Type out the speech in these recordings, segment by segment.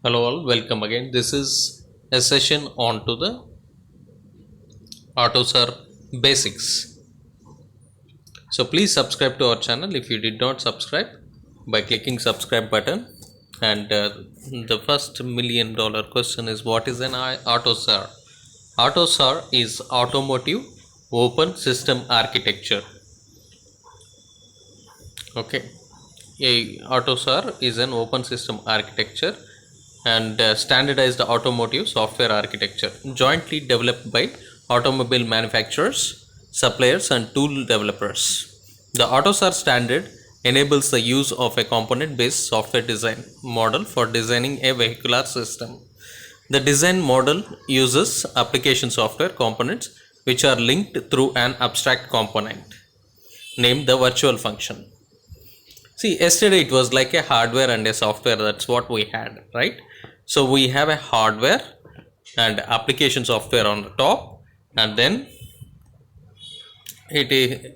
Hello all, welcome again. This is a session on to the AutoSAR basics. So please subscribe to our channel if you did not subscribe by clicking subscribe button. And the first $1 million question is, what is an AutoSAR? AutoSAR is Automotive Open System Architecture. Okay, a AutoSAR is an open system architecture and standardized automotive software architecture jointly developed by automobile manufacturers, suppliers, and tool developers. The AutoSAR standard enables the use of a component based software design model for designing a vehicular system. The design model uses application software components which are linked through an abstract component named the virtual function. See, yesterday it was like a hardware and a software. That's what we had, right? So we have a hardware and application software on the top, and then it is,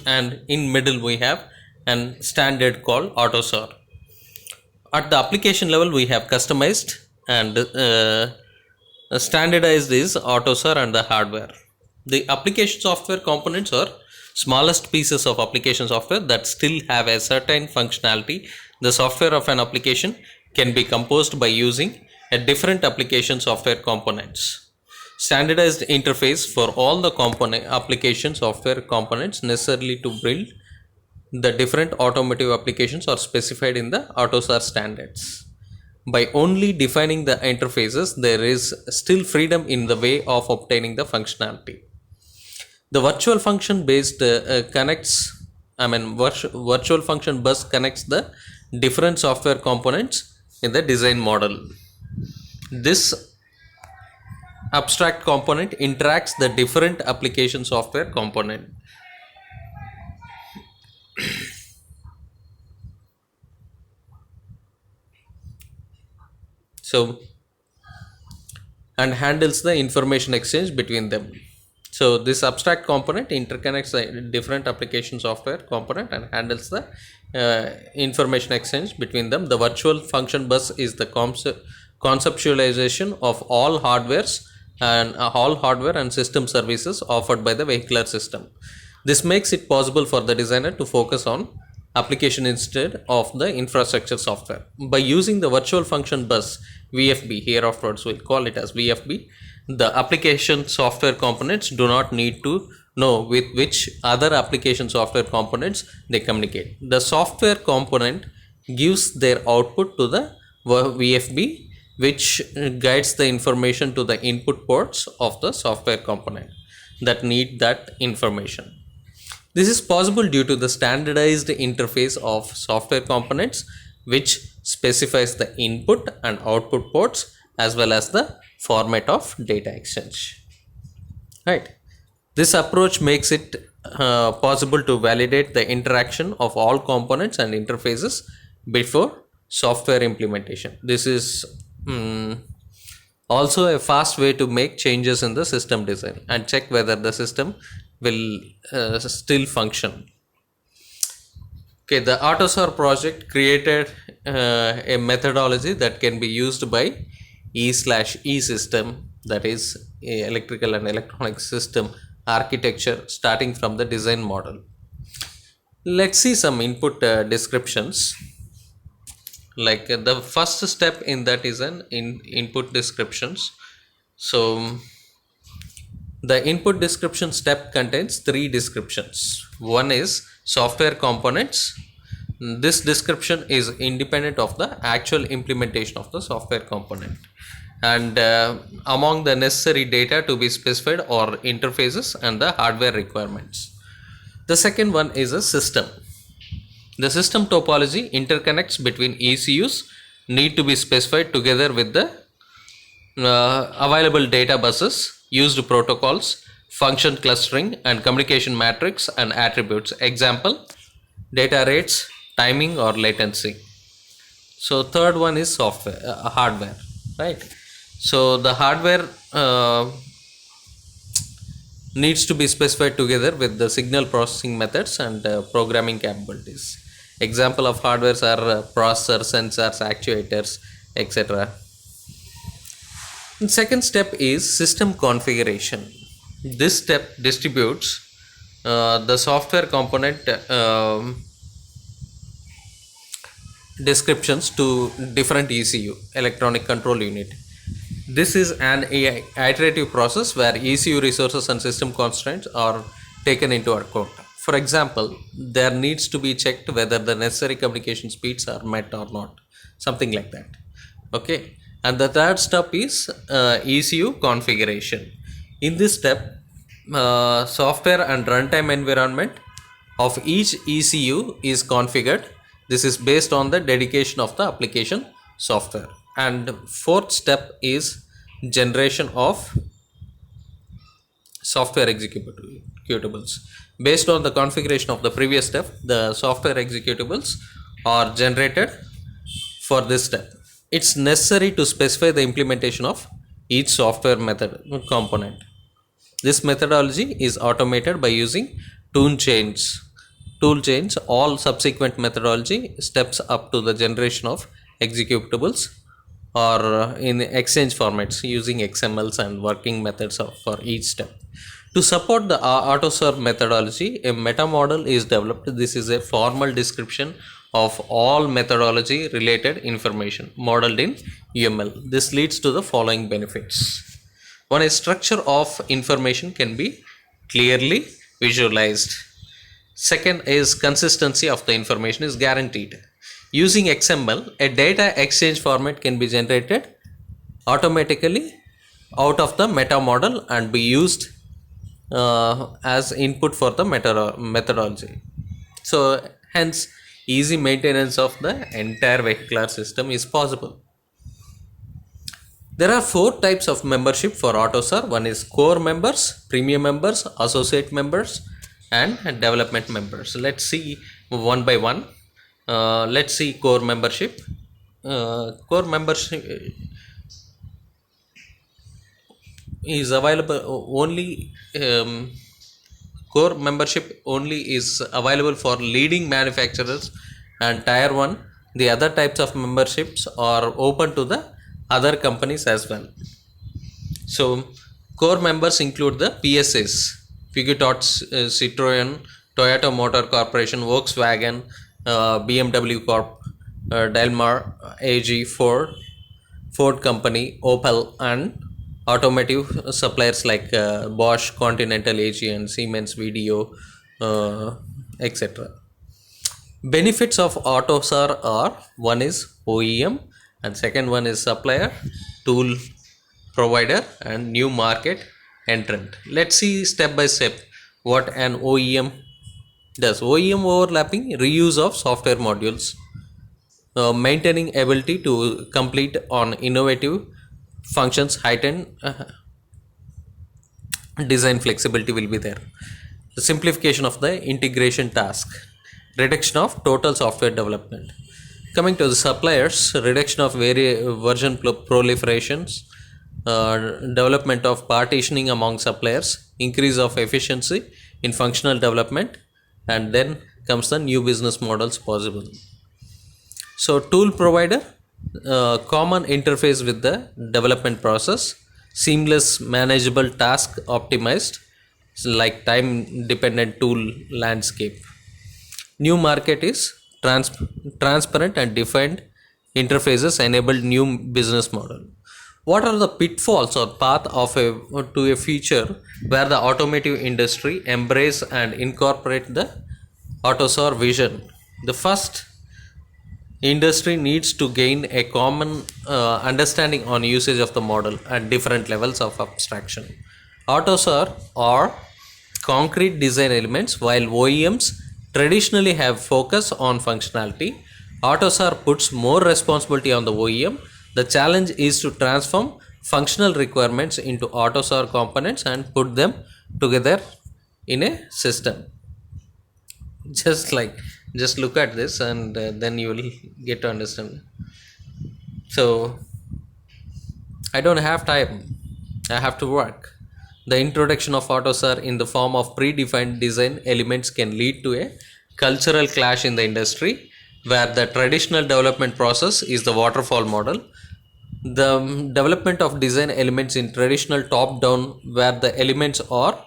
and in middle we have an standard called AutoSAR. At the application level, we have customized and standardized is AutoSAR and the hardware. The application software components are smallest pieces of application software that still have a certain functionality. The software of an application can be composed by using a different application software components. Standardized interface for all the component application software components necessarily to build the different automotive applications are specified in the AutoSAR standards. By only defining the interfaces, there is still freedom in the way of obtaining the functionality. The virtual function based virtual function bus connects the different software components in the design model. This abstract component interacts the different application software component. So, and handles the information exchange between them. So this abstract component interconnects the different application software component and handles the information exchange between them. The virtual function bus is the conceptualization of all hardware and system services offered by the vehicular system. This makes it possible for the designer to focus on application instead of the infrastructure software. By using the virtual function bus VFB, here afterwards we'll call it as VFB, the application software components do not need to know with which other application software components they communicate. The software component gives their output to the VFB, which guides the information to the input ports of the software component that need that information. This is possible due to the standardized interface of software components, which specifies the input and output ports as well as the format of data exchange. Right. This approach makes it possible to validate the interaction of all components and interfaces before software implementation. This is also a fast way to make changes in the system design and check whether the system will still function. Okay, the AutoSAR project created a methodology that can be used by E/E system, that is electrical and electronic system architecture, starting from the design model. Let's see some input descriptions. Like the first step in that is an input descriptions. So the input description step contains 3 descriptions. One is software components. This description is independent of the actual implementation of the software component, and among the necessary data to be specified are interfaces and the hardware requirements. The second one is a system. The system topology interconnects between ECUs need to be specified together with the available data buses, used protocols, function clustering, and communication matrix and attributes. Example, data rates, timing or latency. So third one is software, hardware, right? So the hardware needs to be specified together with the signal processing methods and programming capabilities. Example of hardwares are processors, sensors, actuators, etc. And second step is system configuration. This step distributes the software component descriptions to different ECU, electronic control unit. This is an iterative process where ECU resources and system constraints are taken into account. For example, there needs to be checked whether the necessary communication speeds are met or not, something like that. Okay, and the third step is ECU configuration. In this step, software and runtime environment of each ECU is configured. This is based on the dedication of the application software. And fourth step is generation of software executables. Based on the configuration of the previous step, the software executables are generated for this step. It's necessary to specify the implementation of each software method component. This methodology is automated by using tool chains. All subsequent methodology steps up to the generation of executables or in exchange formats using XMLs and working methods for each step. To support the AutoSAR methodology, a meta model is developed. This is a formal description of all methodology related information modeled in UML. This leads to the following benefits. One is structure of information can be clearly visualized. Second is consistency of the information is guaranteed. Using XML, a data exchange format can be generated automatically out of the meta model and be used as input for the methodology. So hence easy maintenance of the entire vehicular system is possible. There are 4 types of membership for AutoSAR. One is core members, premium members, associate members and development members. Let's see one by one. Let's see core membership. Core membership is available only core membership only is available for leading manufacturers and tier 1. The other types of memberships are open to the other companies as well. So core members include the PSAs, Peugeot, Citroen, Toyota Motor Corporation, Volkswagen, BMW Corp, Daimler AG, Ford Company, Opel and automotive suppliers like Bosch, Continental AG and Siemens Video, etc. Benefits of AutoSAR are: one is OEM and second one is supplier, tool provider and new market entrant. Let's see step by step what an OEM does. OEM overlapping reuse of software modules, maintaining ability to complete on innovative functions, heightened design flexibility will be there. The simplification of the integration task, reduction of total software development. Coming to the suppliers, reduction of version proliferations, development of partitioning among suppliers, increase of efficiency in functional development, and then comes the new business models possible. So tool provider, common interface with the development process, seamless manageable task optimized like time dependent tool landscape. New market is transparent and defined interfaces enabled new business model. What are the pitfalls or path to a future where the automotive industry embrace and incorporate the AutoSAR vision? The first, industry needs to gain a common understanding on usage of the model at different levels of abstraction. AutoSAR are concrete design elements, while OEMs traditionally have focus on functionality. AutoSAR puts more responsibility on the OEM. The challenge is to transform functional requirements into AutoSAR components and put them together in a system. Just look at this and then you will get to understand. So I don't have time, I have to work. The introduction of AutoSAR in the form of predefined design elements can lead to a cultural clash in the industry. where the traditional development process is the waterfall model. The development of design elements in traditional top down, where the elements are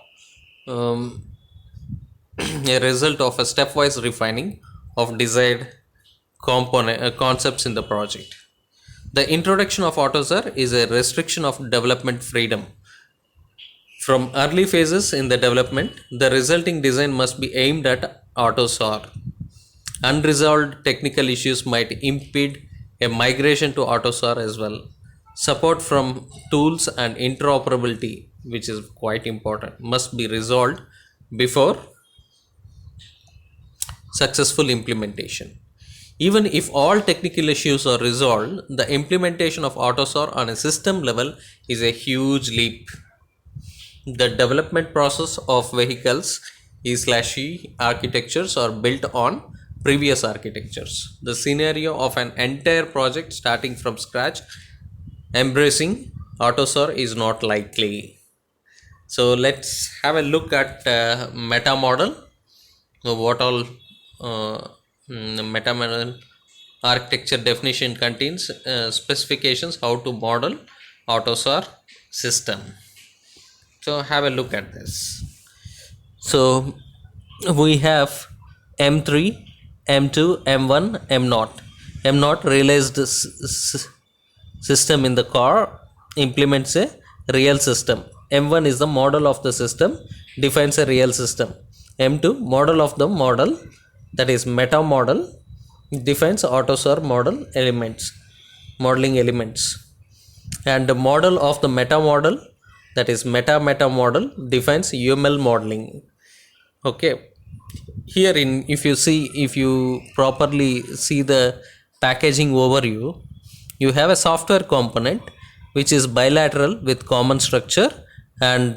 um, a result of a stepwise refining of desired component concepts in the project. The introduction of AutoSAR is a restriction of development freedom. From early phases in the development, the resulting design must be aimed at AutoSAR. Unresolved technical issues might impede a migration to AutoSAR as well. Support from tools and interoperability, which is quite important, must be resolved before successful implementation. Even if all technical issues are resolved, the implementation of AutoSAR on a system level is a huge leap. The development process of vehicles E/E architectures are built on previous architectures. The scenario of an entire project starting from scratch embracing AutoSAR is not likely. So let's have a look at meta model. What all meta model architecture definition contains specifications how to model AutoSAR system. So have a look at this. So we have M3, M2, M1, M0. M0 realized system in the car implements a real system. M1 is the model of the system, defines a real system. M2 model of the model, that is meta model, defines AutoSAR model elements, modeling elements. And the model of the meta model, that is meta model, defines UML modeling. Okay, here if you properly see the packaging overview, you have a software component which is bilateral with common structure and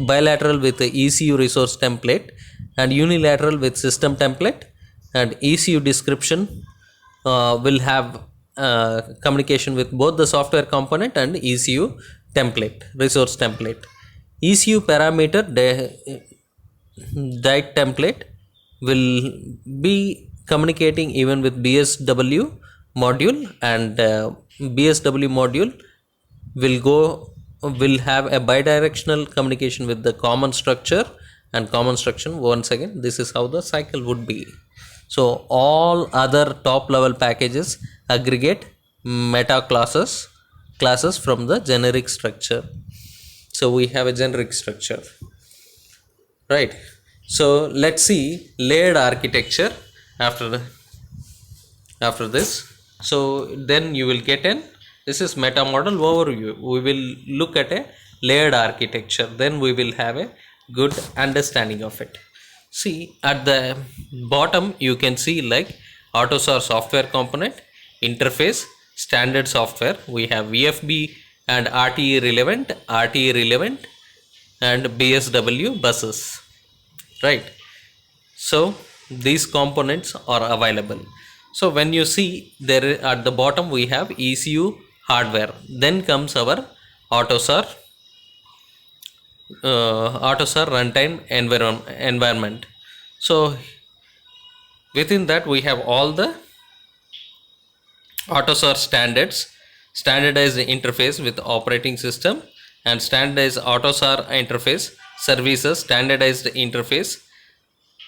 bilateral with the ECU resource template and unilateral with system template, and ECU description will have communication with both the software component and ECU template, resource template. ECU parameter diet template will be communicating even with BSW module, and BSW module will have a bidirectional communication with the common structure and common structure. Once again, this is how the cycle would be. So all other top level packages aggregate meta classes from the generic structure. So we have a generic structure, right? So let's see layered architecture after this. So then you will get this is meta model overview. We will look at a layered architecture, then we will have a good understanding of it. See, at the bottom you can see like AutoSAR software component, interface, standard software. We have VFB and RTE relevant, and BSW buses, right? So these components are available. So when you see there at the bottom we have ECU hardware, then comes our AutoSAR runtime environment. So within that we have all the AutoSAR standards, standardized interface with operating system, and standardized AutoSAR interface services, standardized interface,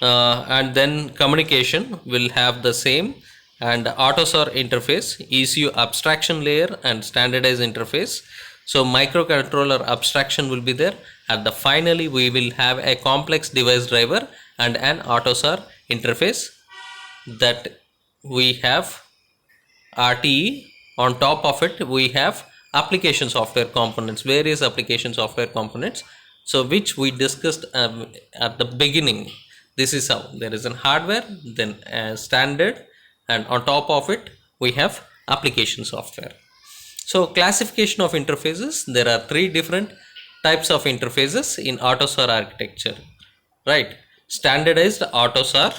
and then communication will have the same, and AutoSAR interface, ECU abstraction layer, and standardized interface. So microcontroller abstraction will be there. At the finally we will have a complex device driver and an AutoSAR interface, that we have RTE. On top of it we have application software components, various application software components, so which we discussed at the beginning. This is how there is a hardware, then a standard, and on top of it we have application software. So classification of interfaces, there are three different types of interfaces in AutoSAR architecture, right? Standardized AutoSAR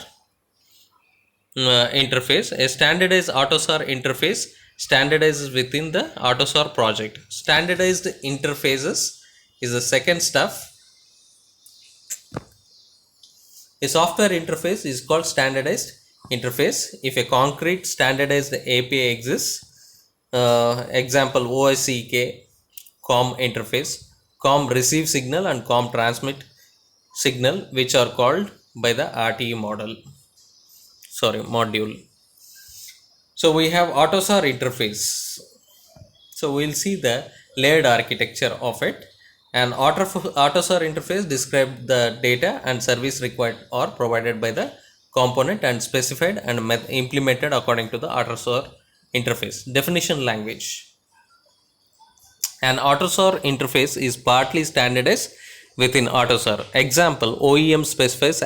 interface. A standardized AutoSAR interface standardizes within the AutoSAR project. Standardized interfaces is the second stuff. A software interface is called standardized interface. If a concrete standardized API exists, example OSCK, COM interface, COM receive signal and COM transmit signal, which are called by the RTE module. So we have AUTOSAR interface. So we'll see the layered architecture of it. An AUTOSAR interface describes the data and service required or provided by the component and specified and implemented according to the AUTOSAR interface. Definition language. An AUTOSAR interface is partly standardized within AUTOSAR. Example, OEM specific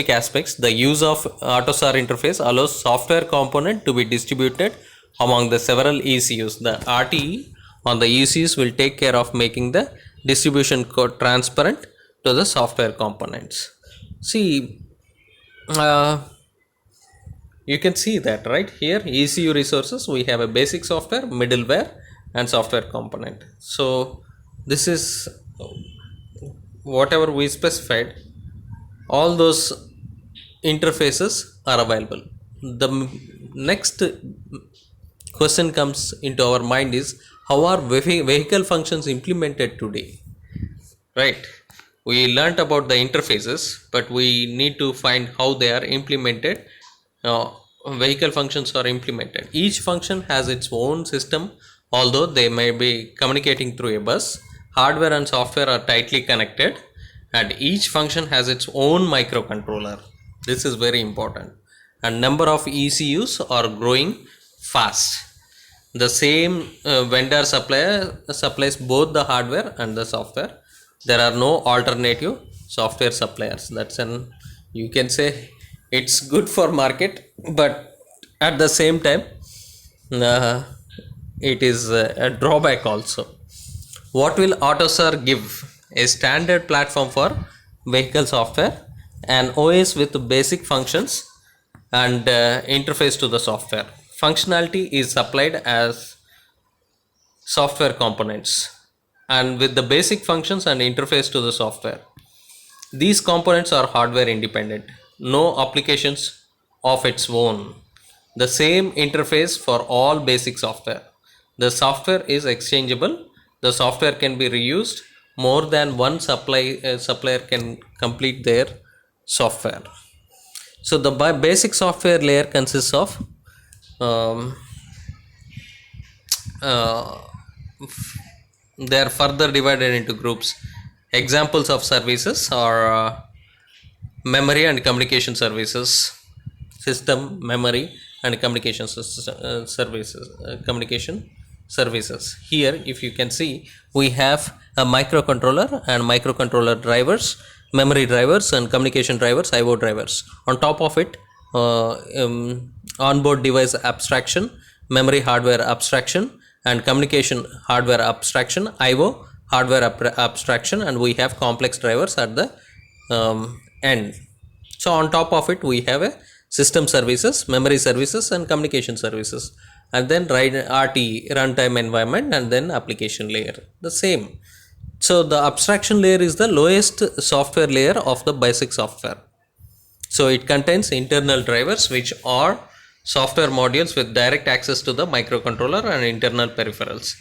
aspects. The use of AUTOSAR interface allows software component to be distributed among the several ECUs. The RTE on the ECUs will take care of making the distribution code transparent to the software components. See, you can see that right here, ECU resources, we have a basic software, middleware and software component. So this is whatever we specified, all those interfaces are available. The next question comes into our mind is, how are vehicle functions implemented today? Right, we learnt about the interfaces, but we need to find how they are implemented. Vehicle functions are implemented. Each function has its own system, although they may be communicating through a bus. Hardware and software are tightly connected, and each function has its own microcontroller. This is very important. And number of ECUs are growing fast. The same vendor supplies both the hardware and the software. There are no alternative software suppliers. That's you can say it's good for market, but at the same time it is a drawback also. What will AUTOSAR give? A standard platform for vehicle software, an OS with basic functions and interface to the software. Functionality is supplied as software components and with the basic functions and interface to the software. These components are hardware independent, no applications of its own. The same interface for all basic software. The software is exchangeable. The software can be reused. More than one supplier can complete their software. So the basic software layer consists of they are further divided into groups. Examples of services are memory and communication services, system, memory and communication services. Here, if you can see, we have a microcontroller and microcontroller drivers, memory drivers and communication drivers, IO drivers. On top of it, onboard device abstraction, memory hardware abstraction and communication hardware abstraction, IO hardware abstraction, and we have complex drivers at the end. So on top of it we have a system services, memory services and communication services, and then RTE, runtime environment, and then application layer, the same. So the abstraction layer is the lowest software layer of the basic software. So it contains internal drivers, which are software modules with direct access to the microcontroller and internal peripherals.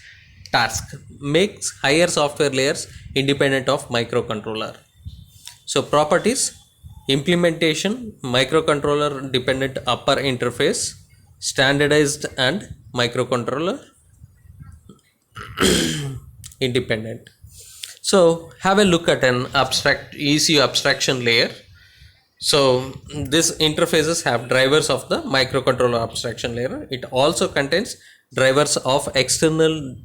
Task makes higher software layers independent of microcontroller. So properties: implementation, microcontroller dependent upper interface, standardized and microcontroller independent. So have a look at an ECU abstraction layer. So these interfaces have drivers of the microcontroller abstraction layer. It also contains drivers of external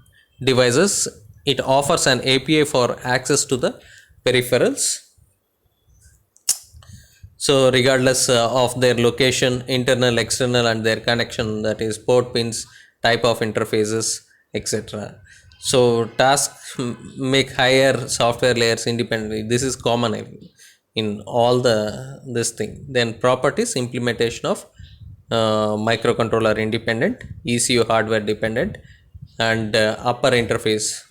devices. It offers an API for access to the peripherals. So regardless of their location, internal, external, and their connection, that is port pins, type of interfaces, etc. So tasks make higher software layers independently. This is common in all this thing. Then properties: implementation of microcontroller independent, ECU hardware dependent, and upper interface.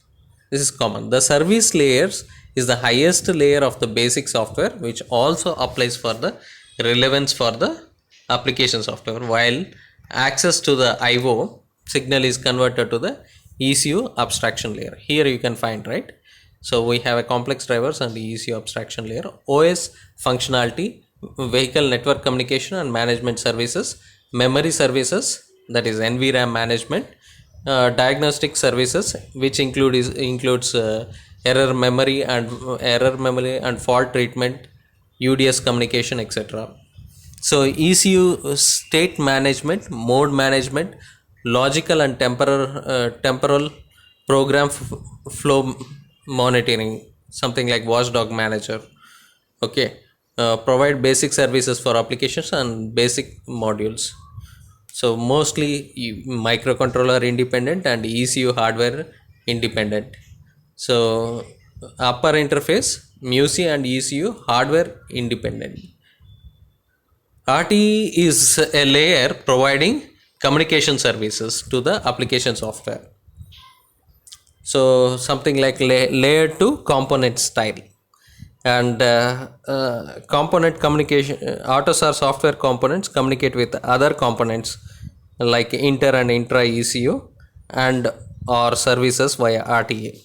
This is common. The service layers is the highest layer of the basic software, which also applies for the relevance for the application software, while access to the IO signal is converted to the ECU abstraction layer. Here you can find, right? So we have a complex drivers and ECU abstraction layer, OS functionality, vehicle network communication and management services, memory services, that is NVRAM management, diagnostic services, which includes error memory and fault treatment, UDS communication, etc. So ECU state management, mode management, logical and temporal program flow monitoring, something like Watchdog Manager. Okay, provide basic services for applications and basic modules. So mostly microcontroller independent and ECU hardware independent. So upper interface, MUSI and ECU hardware independent. RTE is a layer providing communication services to the application software. So something like layer 2 component style. And component communication, AUTOSAR software components communicate with other components like inter and intra ECU and or services via RTA.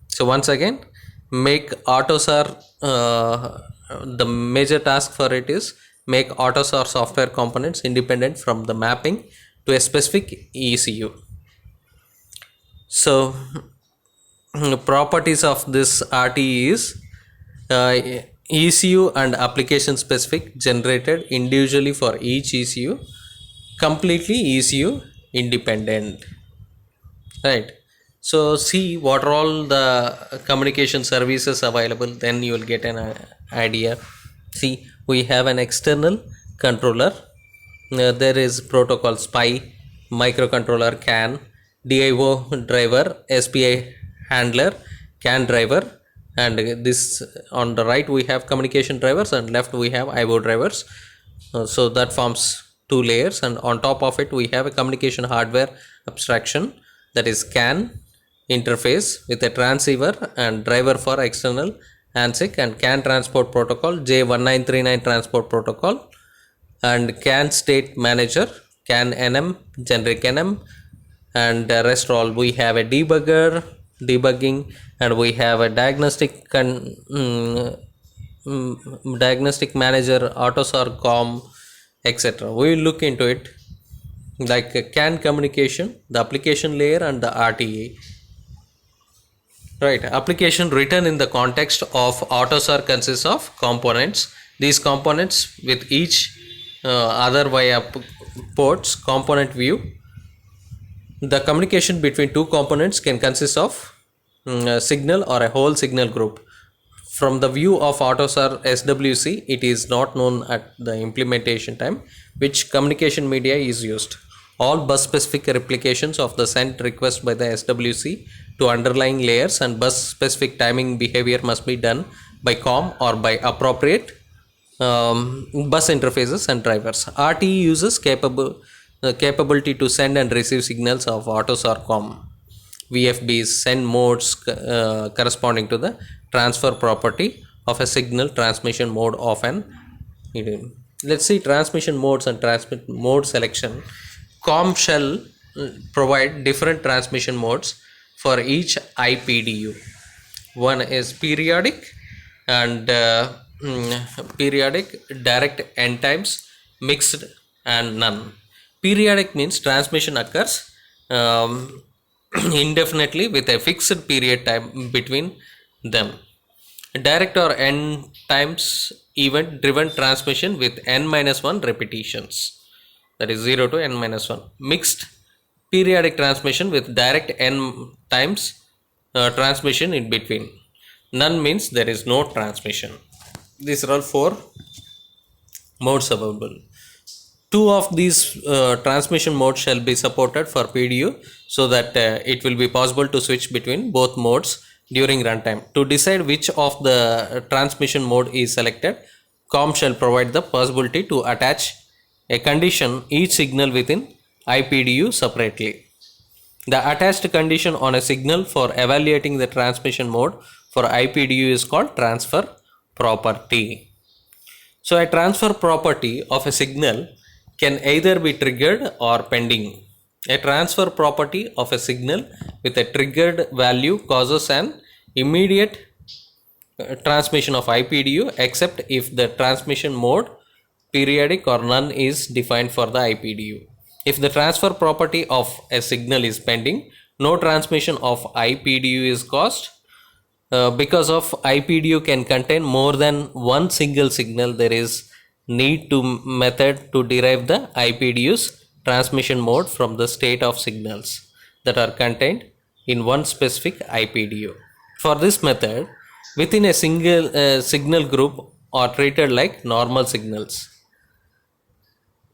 So once again, make AUTOSAR, the major task for it is make AUTOSAR software components independent from the mapping to a specific ECU. So properties of this RTE is ECU and application specific generated individually for each ECU, completely ECU independent, right? So see what are all the communication services available, then you will get an idea. See, we have an external controller, there is protocol SPI, microcontroller CAN, DIO driver, SPI handler, CAN driver, and this on the right we have communication drivers and left we have IO drivers. So that forms two layers, and on top of it we have a communication hardware abstraction, that is CAN interface with a transceiver and driver for external ANSIC and CAN transport protocol, J1939 transport protocol, and CAN state manager, CAN NM, generic NM, and rest all. We have a debugging, and we have a diagnostic diagnostic manager, AUTOSAR COM, etc. We will look into it, like CAN communication, the application layer and the RTA. Right, application written in the context of AUTOSAR consists of components. These components with each other via ports, component view. The communication between two components can consist of a signal or a whole signal group. From the view of AUTOSAR SWC, it is not known at the implementation time which communication media is used. All bus specific replications of the sent request by the SWC to underlying layers and bus specific timing behavior must be done by COM or by appropriate bus interfaces and drivers. RTE uses capability to send and receive signals of AUTOSAR COM. VFBs send modes corresponding to the transfer property of a signal transmission mode of an. Let's see transmission modes and transmit mode selection. COM shall provide different transmission modes for each IPDU. One is periodic and periodic, direct, end times, mixed, and none. Periodic means transmission occurs indefinitely with a fixed period time between them. Direct or n times event driven transmission with n-1 repetitions, that is 0 to n-1. Mixed periodic transmission with direct n times transmission in between. None means there is no transmission. These are all four modes available. Two of these transmission modes shall be supported for PDU so that it will be possible to switch between both modes during runtime. To decide which of the transmission mode is selected, COM shall provide the possibility to attach a condition each signal within IPDU separately. The attached condition on a signal for evaluating the transmission mode for IPDU is called transfer property. So a transfer property of a signal can either be triggered or pending. A transfer property of a signal with a triggered value causes an immediate transmission of IPDU except if the transmission mode periodic or none is defined for the IPDU. If the transfer property of a signal is pending, no transmission of IPDU is caused. Because of IPDU can contain more than one single signal, there is need to method to derive the IPDU's transmission mode from the state of signals that are contained in one specific IPDU. For this method, within a single signal group are treated like normal signals.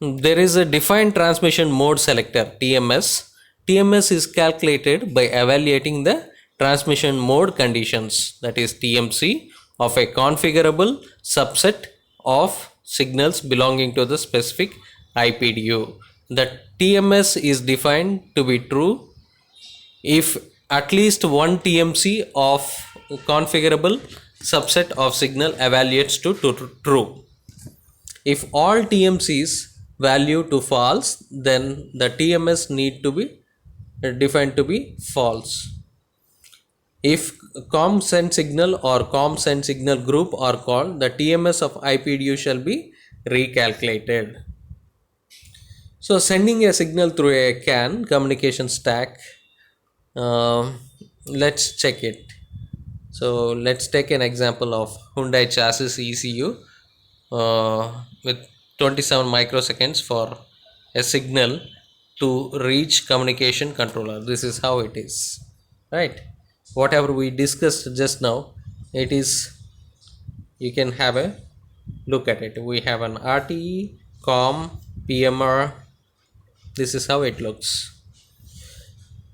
There is a defined transmission mode selector TMS. TMS is calculated by evaluating the transmission mode conditions, that is TMC, of a configurable subset of signals belonging to the specific IPDU. The TMS is defined to be true if at least one TMC of configurable subset of signal evaluates to true. If all TMCs value to false, then the TMS need to be defined to be false. If COM send signal or COM send signal group are called, the TMS of IPDU shall be recalculated. So sending a signal through a CAN communication stack, let's check it. So let's take an example of Hyundai chassis ECU with 27 microseconds for a signal to reach communication controller. This is how it is, right? Whatever we discussed just now, it is, you can have a look at it. We have an RTE, COM, PMR. This is how it looks.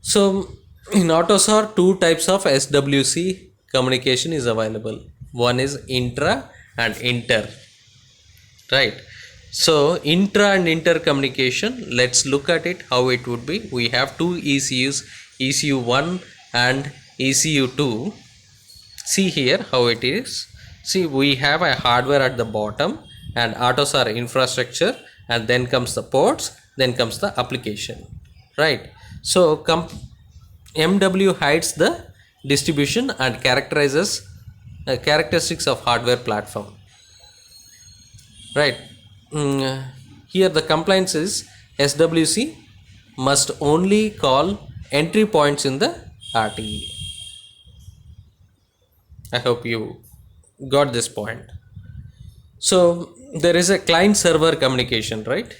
So in AUTOSAR, two types of SWC communication is available. One is intra and inter, right? So intra and inter communication, let's look at it how it would be. We have two ECUs, ECU1 and ECU2. See here how it is. See, we have a hardware at the bottom and AUTOSAR infrastructure, and then comes the ports, then comes the application, right? So MW hides the distribution and characterizes characteristics of hardware platform, right? Here the compliance is SWC must only call entry points in the RTE. I hope you got this point. So there is a client server communication, right?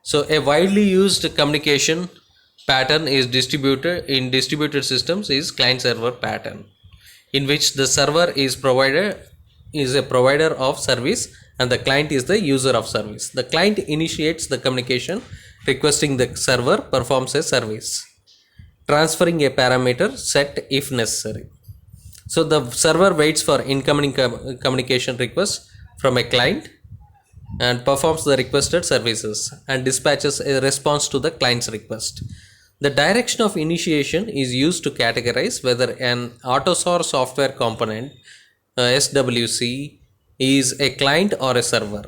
So a widely used communication pattern is distributed systems is client server pattern, in which the server is a provider of service and the client is the user of service. The client initiates the communication requesting the server performs a service, transferring a parameter set if necessary. So the server waits for incoming communication requests from a client and performs the requested services and dispatches a response to the client's request. The direction of initiation is used to categorize whether an AUTOSAR software component SWC is a client or a server.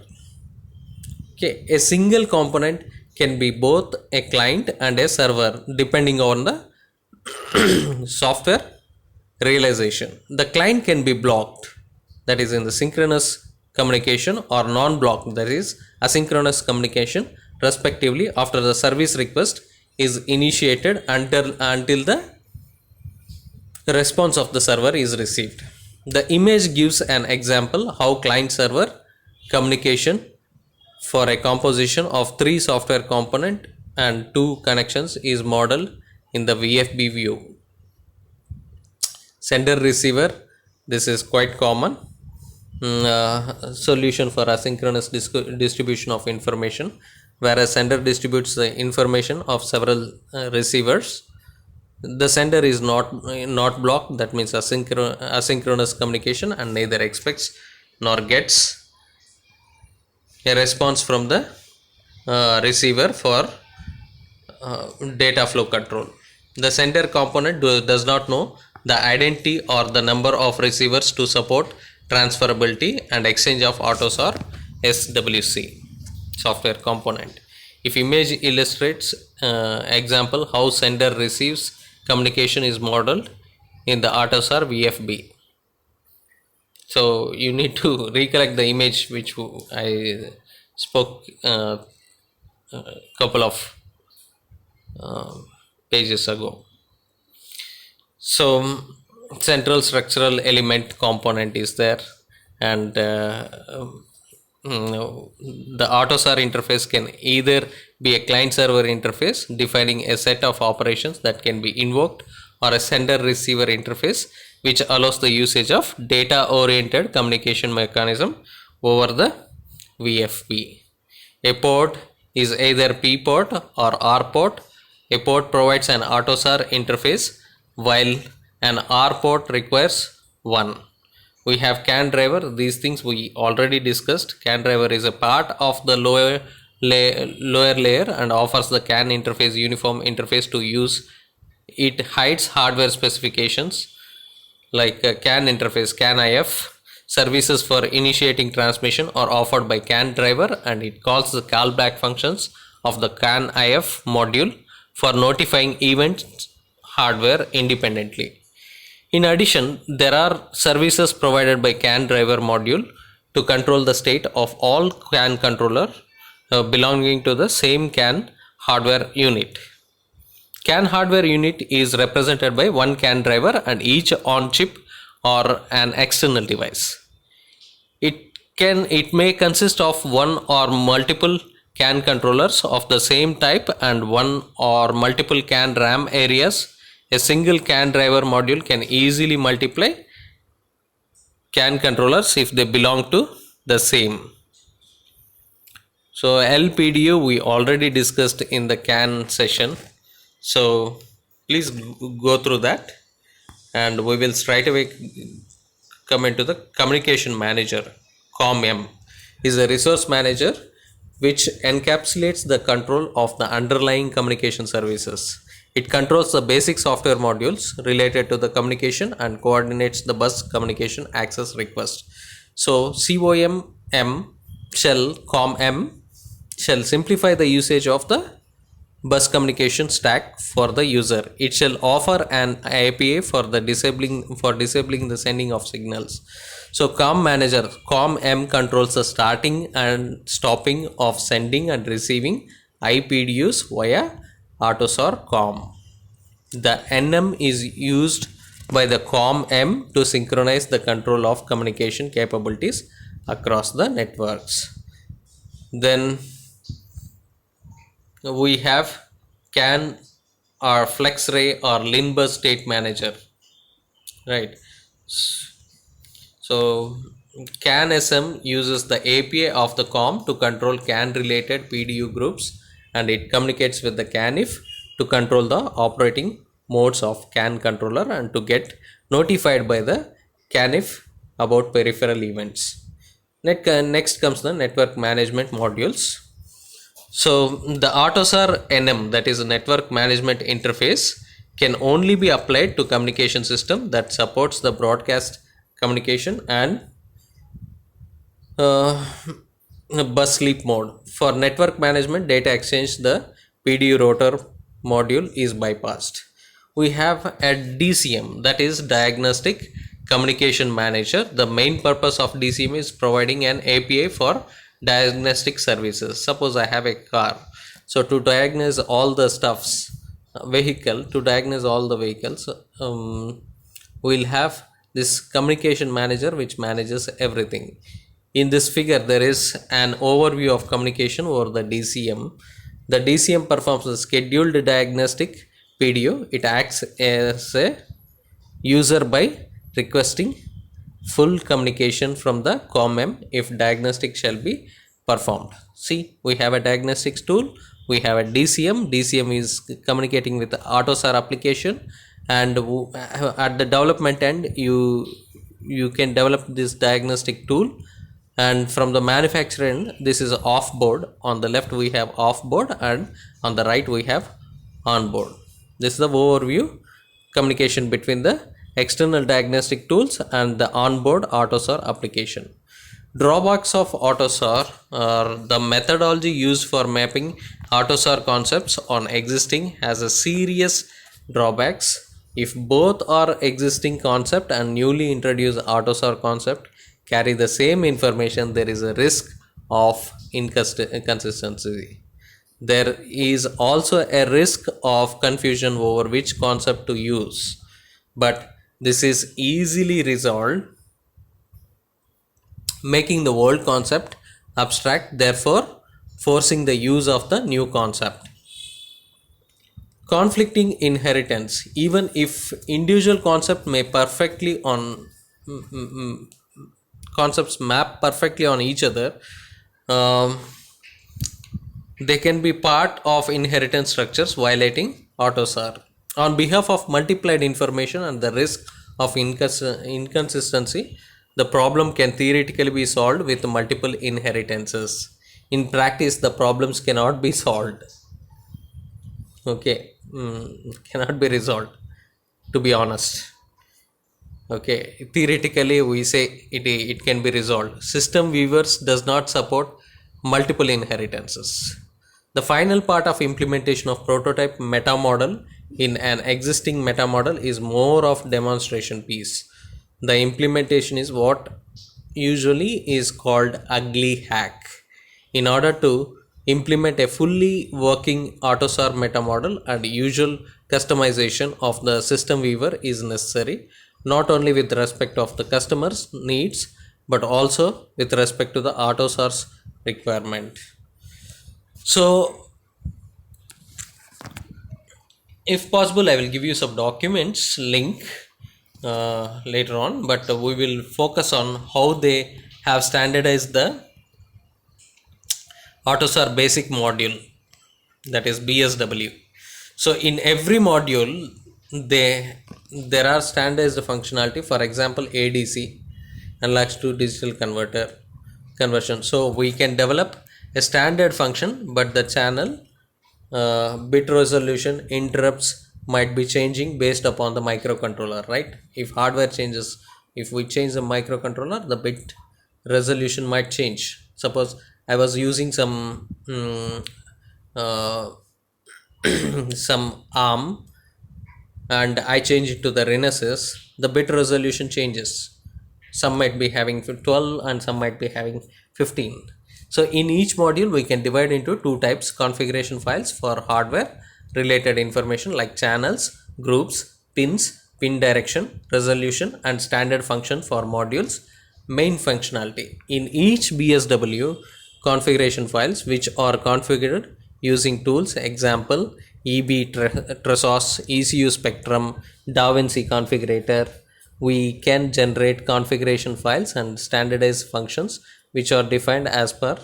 Okay, a single component can be both a client and a server depending on the software realization. The client can be blocked, that is in the synchronous communication, or non-blocked, that is asynchronous communication respectively, after the service request is initiated until the response of the server is received. The image gives an example how client server communication for a composition of 3 software component and 2 connections is modeled in the VFB view. Sender receiver, this is quite common. Solution for asynchronous distribution of information, whereas sender distributes the information of several receivers. The sender is not blocked, that means asynchronous communication, and neither expects nor gets a response from the receiver for data flow control. The sender component does not know the identity or the number of receivers to support transferability and exchange of AUTOSAR SWC, software component. If image illustrates example how sender receives communication is modeled in the AUTOSAR VFB. So you need to recollect the image which I spoke couple of pages ago. So central structural element component is there, and the AUTOSAR interface can either be a client server interface defining a set of operations that can be invoked, or a sender receiver interface which allows the usage of data oriented communication mechanism over the VFB. A port is either P port or R port. A port provides an AUTOSAR interface while an R port requires one. We have CAN driver. These things we already discussed. CAN driver is a part of the lower layer and offers the CAN interface uniform interface to use. It hides hardware specifications like CAN interface. CAN IF services for initiating transmission are offered by CAN driver, and it calls the callback functions of the CAN IF module for notifying events hardware independently. In addition, there are services provided by CAN driver module to control the state of all CAN controller belonging to the same CAN hardware unit. CAN hardware unit is represented by one CAN driver and each on chip or an external device. It may consist of one or multiple CAN controllers of the same type and one or multiple CAN RAM areas. A single CAN driver module can easily multiply CAN controllers if they belong to the same. So LPDU we already discussed in the CAN session. So please go through that, and we will straight away come into the communication manager. COM-M is a resource manager which encapsulates the control of the underlying communication services. It controls the basic software modules related to the communication and coordinates the bus communication access request. So COM-M shall simplify the usage of the bus communication stack for the user. It shall offer an API for disabling the sending of signals. So COM-M controls the starting and stopping of sending and receiving IPDUs via AUTOSAR COM. The NM is used by the COM-M to synchronize the control of communication capabilities across the networks. Then we have CAN or FlexRay or LIN-bus state manager, right? So CAN SM uses the API of the COM to control CAN related PDU groups, and it communicates with the CANIF to control the operating modes of CAN controller and to get notified by the CANIF about peripheral events. Next comes the network management modules. So the AUTOSAR NM, that is a network management interface, can only be applied to communication system that supports the broadcast communication and bus sleep mode. For network management data exchange, the PDU router module is bypassed. We have a DCM, that is diagnostic communication manager. The main purpose of DCM is providing an API for diagnostic services. Suppose I have a car, so to diagnose all the stuffs, to diagnose all the vehicles, we'll have this communication manager which manages everything. In this figure there is an overview of communication over the DCM. The DCM performs the scheduled diagnostic PDU. It acts as a user by requesting full communication from the COM-M if diagnostic shall be performed. See, we have a diagnostics tool, we have a DCM. DCM is communicating with the AUTOSAR application, and at the development end you can develop this diagnostic tool, and from the manufacturer end this is off board. On the left we have off board and on the right we have on board. This is the overview communication between the external diagnostic tools and the onboard AUTOSAR application. Drawbacks of AutoSAR are the methodology used for mapping AutoSAR concepts on existing has a serious drawbacks. If both are existing concept and newly introduced AutoSAR concept carry the same information, there is a risk of inconsistency. There is also a risk of confusion over which concept to use, but this is easily resolved, making the old concept abstract, therefore forcing the use of the new concept. Conflicting inheritance. Even if individual concept may perfectly on concepts map perfectly on each other, um, they can be part of inheritance structures violating AutoSAR. On behalf of multiplied information and the risk of inconsistency, the problem can theoretically be solved with multiple inheritances. In practice, the problems cannot be solved. Okay, cannot be resolved, to be honest. Okay, theoretically we say it can be resolved. System weavers does not support multiple inheritances. The final part of implementation of prototype meta model in an existing meta model is more of demonstration piece. The implementation is what usually is called ugly hack. In order to implement a fully working AutoSAR meta model, and usual customization of the system weaver is necessary, not only with respect of the customer's needs but also with respect to the AutoSAR's requirement. So if possible, I will give you some documents link later on, but we will focus on how they have standardized the AutoSAR basic module, that is BSW. So in every module there are standardized functionality. For example, ADC, analog to digital conversion. So we can develop a standard function, but the channel bit resolution interrupts might be changing based upon the microcontroller, right? If hardware changes, if we change the microcontroller, the bit resolution might change. Suppose I was using some uh, some ARM and I change it to the Renesas, the bit resolution changes. Some might be having 12 and some might be having 15. So in each module we can divide into two types: configuration files for hardware related information like channels, groups, pins, pin direction, resolution, and standard function for modules, main functionality. In each BSW, configuration files which are configured using tools, example EB Trasos, ECU Spectrum, DaVinci Configurator, we can generate configuration files and standardized functions which are defined as per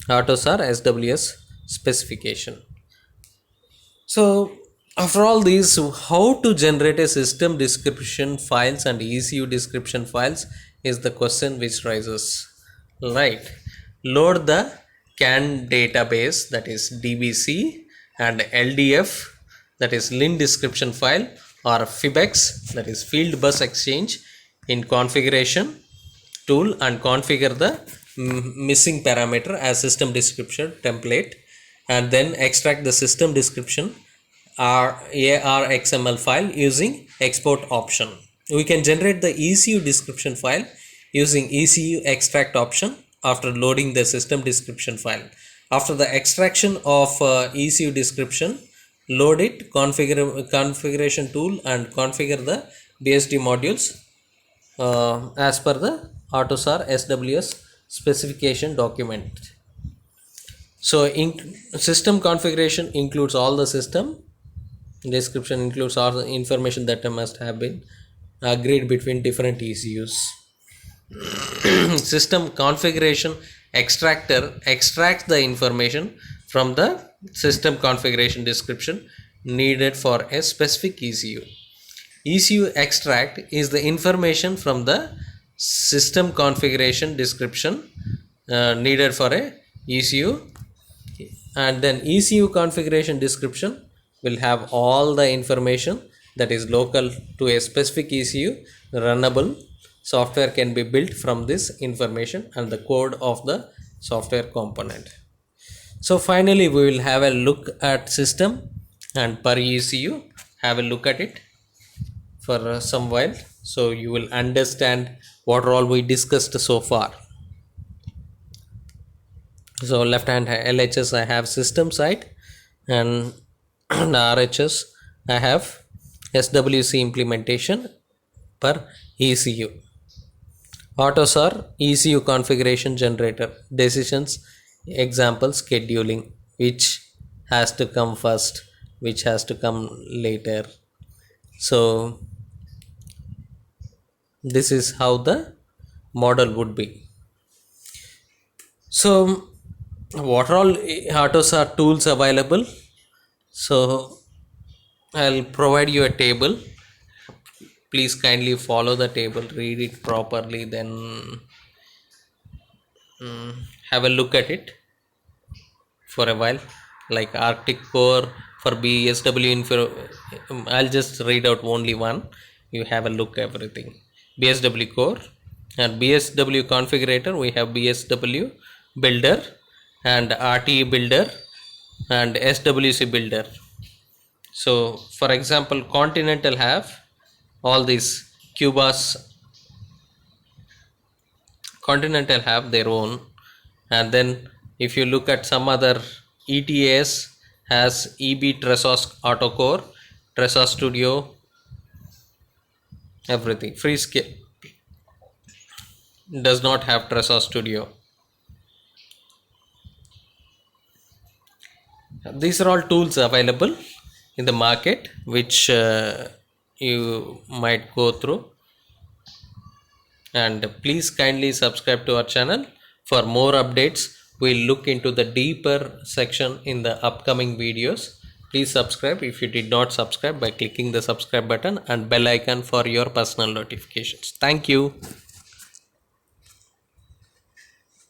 AutoSAR SWS specification. So after all these, how to generate a system description files and ECU description files is the question which rises, right? Load the CAN database, that is DBC, and LDF, that is LIN description file, or FIBEX, that is field bus exchange, in configuration tool and configure the missing parameter as system description template, and then extract the system description ARXML file using export option. We can generate the ECU description file using ECU extract option after loading the system description file. After the extraction of ECU description, load it, configuration tool, and configure the BSD modules as per the AutoSAR SWS specification document. So system configuration includes all the system description, includes all the information that must have been agreed between different ECUs. System configuration extractor extracts the information from the system configuration description needed for a specific ECU. ECU extract is the information from the system configuration description needed for a ECU, and then ECU configuration description will have all the information that is local to a specific ECU, runnable software can be built from this information and the code of the software component. So finally we will have a look at system and per ECU, have a look at it for some while, so you will understand what all we discussed so far. So left hand LHS I have system side, and RHS I have SWC implementation per ECU. Autos are ECU configuration generator, decisions, example, scheduling, which has to come first, which has to come later. So this is how the model would be. So what all autos are tools available? So I'll provide you a table. Please kindly follow the table, read it properly, then have a look at it for a while. Like Arctic Core for BSW info, I'll just read out only one. You have a look everything. BSW Core and BSW configurator. We have BSW Builder and RTE Builder and SWC Builder. So for example, Continental have all these Cubas. Continental have their own, and then if you look at some other, ETAS has EB Tressos Autocore, Tressos Studio, everything. Freescale does not have Tressos Studio. These are all tools available in the market which you might go through, and please kindly subscribe to our channel for more updates. We'll look into the deeper section in the upcoming videos. Please subscribe if you did not subscribe by clicking the subscribe button and bell icon for your personal notifications. Thank you.